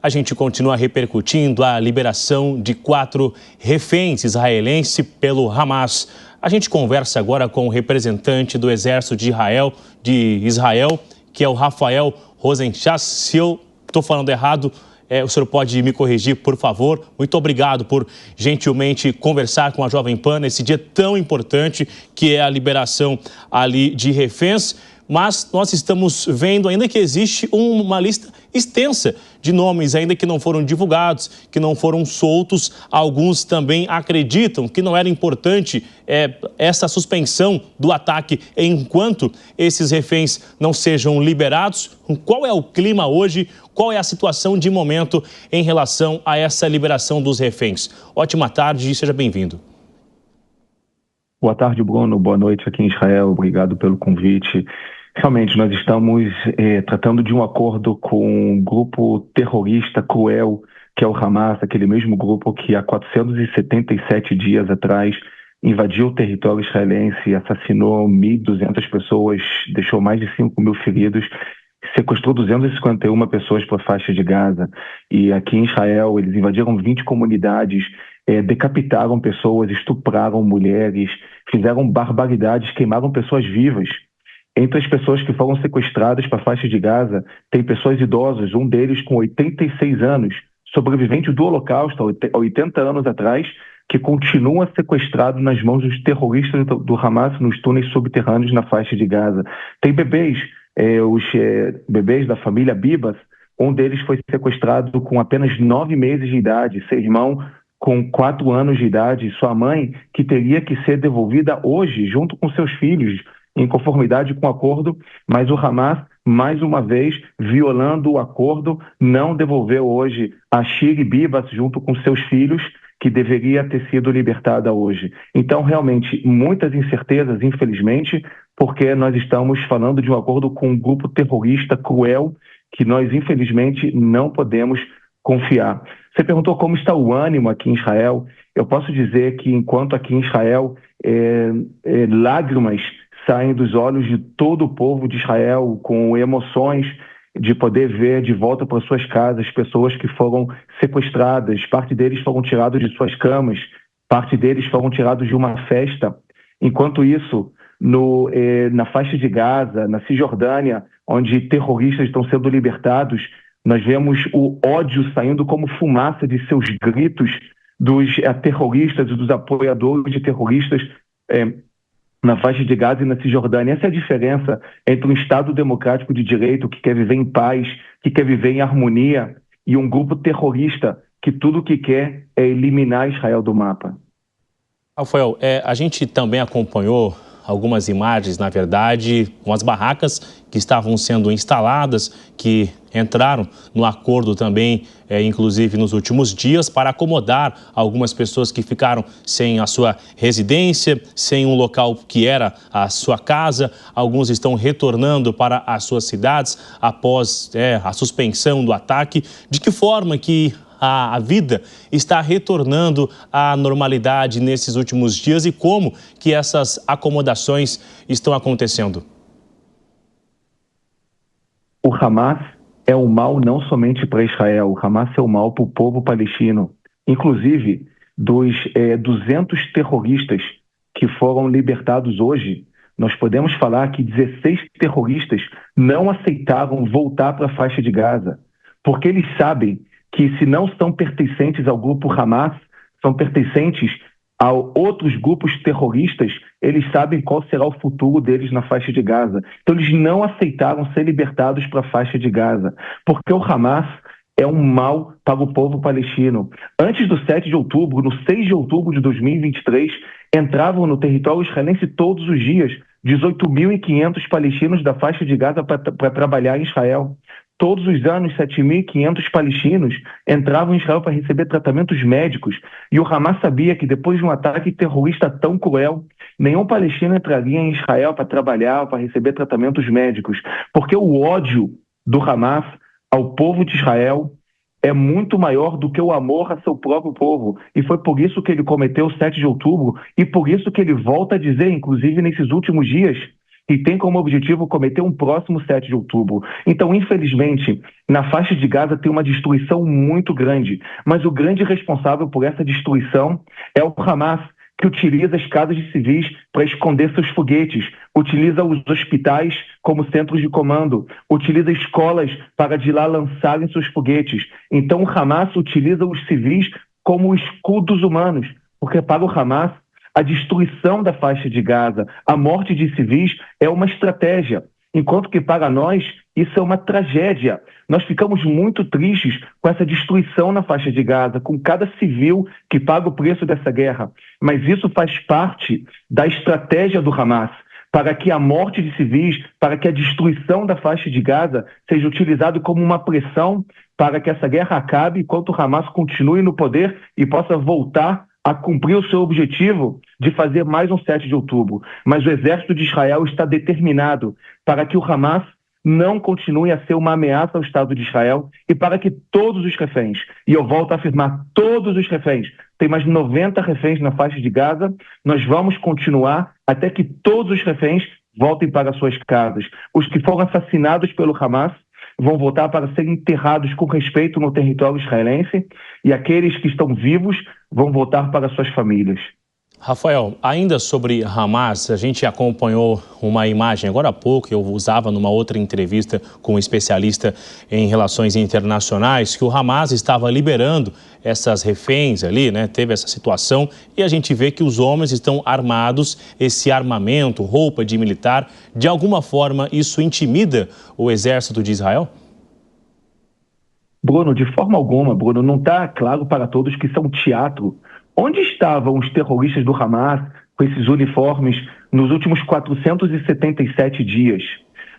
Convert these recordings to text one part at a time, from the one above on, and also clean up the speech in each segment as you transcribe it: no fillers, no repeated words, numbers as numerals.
A gente continua repercutindo a liberação de 4 reféns israelenses pelo Hamas. A gente conversa agora com o representante do Exército de Israel, que é o Rafael Rosenchas. Se eu estou falando errado, o senhor pode me corrigir, por favor. Muito obrigado por gentilmente conversar com a Jovem Pan nesse dia tão importante que é a liberação ali de reféns. Mas nós estamos vendo ainda que existe uma lista extensa de nomes ainda que não foram divulgados, que não foram soltos. Alguns também acreditam que não era importante essa suspensão do ataque enquanto esses reféns não sejam liberados. Qual é o clima hoje? Qual é a situação de momento em relação a essa liberação dos reféns? Ótima tarde e seja bem-vindo. Boa tarde, Bruno. Boa noite aqui em Israel. Obrigado pelo convite. Realmente, nós estamos tratando de um acordo com um grupo terrorista cruel, que é o Hamas, aquele mesmo grupo que há 477 dias atrás invadiu o território israelense, assassinou 1.200 pessoas, deixou mais de 5.000 feridos, sequestrou 251 pessoas para a faixa de Gaza. E aqui em Israel, eles invadiram 20 comunidades, decapitaram pessoas, estupraram mulheres, fizeram barbaridades, queimaram pessoas vivas. Entre as pessoas que foram sequestradas para a faixa de Gaza, tem pessoas idosas, um deles com 86 anos, sobrevivente do Holocausto, há 80 anos atrás, que continua sequestrado nas mãos dos terroristas do Hamas nos túneis subterrâneos na faixa de Gaza. Tem bebês, os bebês da família Bibas, um deles foi sequestrado com apenas 9 meses de idade, seu irmão com 4 anos de idade, sua mãe, que teria que ser devolvida hoje, junto com seus filhos, em conformidade com o acordo, mas o Hamas, mais uma vez, violando o acordo, não devolveu hoje a Shiri Bibas junto com seus filhos, que deveria ter sido libertada hoje. Então, realmente, muitas incertezas, infelizmente, porque nós estamos falando de um acordo com um grupo terrorista cruel, que nós, infelizmente, não podemos confiar. Você perguntou como está o ânimo aqui em Israel. Eu posso dizer que, enquanto aqui em Israel, lágrimas saem dos olhos de todo o povo de Israel, com emoções de poder ver de volta para suas casas pessoas que foram sequestradas, parte deles foram tirados de suas camas, parte deles foram tirados de uma festa. Enquanto isso, na faixa de Gaza, na Cisjordânia, onde terroristas estão sendo libertados, nós vemos o ódio saindo como fumaça de seus gritos dos terroristas e dos apoiadores de terroristas na faixa de Gaza e na Cisjordânia. Essa é a diferença entre um Estado democrático de direito que quer viver em paz, que quer viver em harmonia, e um grupo terrorista que tudo o que quer é eliminar Israel do mapa. Rafael, a gente também acompanhou algumas imagens, na verdade, com as barracas que estavam sendo instaladas, que entraram no acordo também, inclusive nos últimos dias, para acomodar algumas pessoas que ficaram sem a sua residência, sem um local que era a sua casa. Alguns estão retornando para as suas cidades após a suspensão do ataque. De que forma que a vida está retornando à normalidade nesses últimos dias e como que essas acomodações estão acontecendo? O Hamas é um mal não somente para Israel, o Hamas é um mal para o povo palestino. Inclusive, dos 200 terroristas que foram libertados hoje, nós podemos falar que 16 terroristas não aceitaram voltar para a faixa de Gaza, porque eles sabem que se não são pertencentes ao grupo Hamas, são pertencentes a outros grupos terroristas, eles sabem qual será o futuro deles na faixa de Gaza. Então eles não aceitaram ser libertados para a faixa de Gaza, porque o Hamas é um mal para o povo palestino. Antes do 7 de outubro, no 6 de outubro de 2023, entravam no território israelense todos os dias 18.500 palestinos da faixa de Gaza para trabalhar em Israel. Todos os anos, 7.500 palestinos entravam em Israel para receber tratamentos médicos. E o Hamas sabia que depois de um ataque terrorista tão cruel, nenhum palestino entraria em Israel para trabalhar, para receber tratamentos médicos. Porque o ódio do Hamas ao povo de Israel é muito maior do que o amor a seu próprio povo. E foi por isso que ele cometeu o 7 de outubro e por isso que ele volta a dizer, inclusive nesses últimos dias, que tem como objetivo cometer um próximo 7 de outubro. Então, infelizmente, na faixa de Gaza tem uma destruição muito grande, mas o grande responsável por essa destruição é o Hamas, que utiliza as casas de civis para esconder seus foguetes, utiliza os hospitais como centros de comando, utiliza escolas para de lá lançarem seus foguetes. Então o Hamas utiliza os civis como escudos humanos, porque para o Hamas a destruição da faixa de Gaza, a morte de civis é uma estratégia, enquanto que para nós isso é uma tragédia. Nós ficamos muito tristes com essa destruição na faixa de Gaza, com cada civil que paga o preço dessa guerra. Mas isso faz parte da estratégia do Hamas, para que a morte de civis, para que a destruição da faixa de Gaza seja utilizado como uma pressão para que essa guerra acabe enquanto o Hamas continue no poder e possa voltar a cumprir o seu objetivo de fazer mais um 7 de outubro. Mas o exército de Israel está determinado para que o Hamas não continue a ser uma ameaça ao Estado de Israel e para que todos os reféns, e eu volto a afirmar, todos os reféns, tem mais 90 reféns na faixa de Gaza, nós vamos continuar até que todos os reféns voltem para suas casas. Os que foram assassinados pelo Hamas vão voltar para serem enterrados com respeito no território israelense e aqueles que estão vivos vão voltar para suas famílias. Rafael, ainda sobre Hamas, a gente acompanhou uma imagem agora há pouco, eu usava numa outra entrevista com um especialista em relações internacionais, que o Hamas estava liberando essas reféns ali, né? Teve essa situação e a gente vê que os homens estão armados, esse armamento, roupa de militar, de alguma forma isso intimida o exército de Israel? Bruno, de forma alguma, Bruno, não está claro para todos que isso é um teatro. Onde estavam os terroristas do Hamas com esses uniformes nos últimos 477 dias?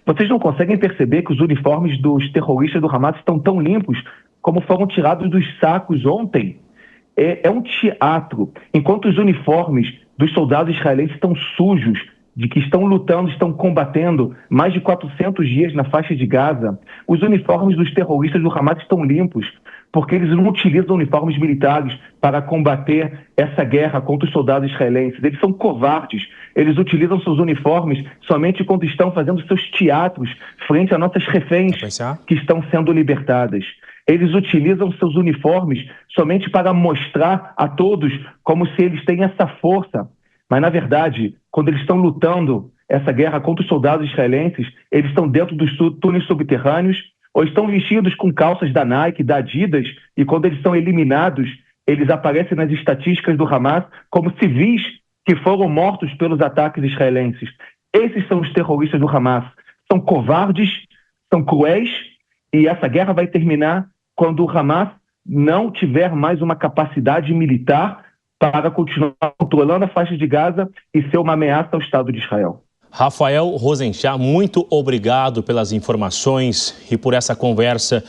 Vocês não conseguem perceber que os uniformes dos terroristas do Hamas estão tão limpos como foram tirados dos sacos ontem? É um teatro. Enquanto os uniformes dos soldados israelenses estão sujos, de que estão lutando, estão combatendo mais de 400 dias na faixa de Gaza, os uniformes dos terroristas do Hamas estão limpos, porque eles não utilizam uniformes militares para combater essa guerra contra os soldados israelenses. Eles são covardes. Eles utilizam seus uniformes somente quando estão fazendo seus teatros frente a nossas reféns que estão sendo libertadas. Eles utilizam seus uniformes somente para mostrar a todos como se eles têm essa força. Mas, na verdade, quando eles estão lutando essa guerra contra os soldados israelenses, eles estão dentro dos túneis subterrâneos ou estão vestidos com calças da Nike, da Adidas, e quando eles são eliminados, eles aparecem nas estatísticas do Hamas como civis que foram mortos pelos ataques israelenses. Esses são os terroristas do Hamas. São covardes, são cruéis, e essa guerra vai terminar quando o Hamas não tiver mais uma capacidade militar para continuar controlando a faixa de Gaza e ser uma ameaça ao Estado de Israel. Rafael Rosenchar, muito obrigado pelas informações e por essa conversa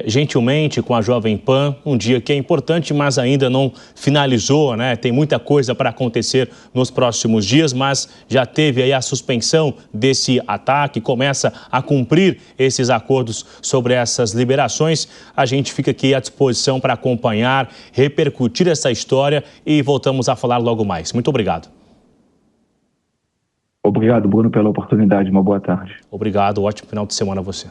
gentilmente com a Jovem Pan, um dia que é importante, mas ainda não finalizou, né? Tem muita coisa para acontecer nos próximos dias, mas já teve aí a suspensão desse ataque, começa a cumprir esses acordos sobre essas liberações. A gente fica aqui à disposição para acompanhar, repercutir essa história e voltamos a falar logo mais. Muito obrigado. Obrigado, Bruno, pela oportunidade. Uma boa tarde. Obrigado, ótimo final de semana a você.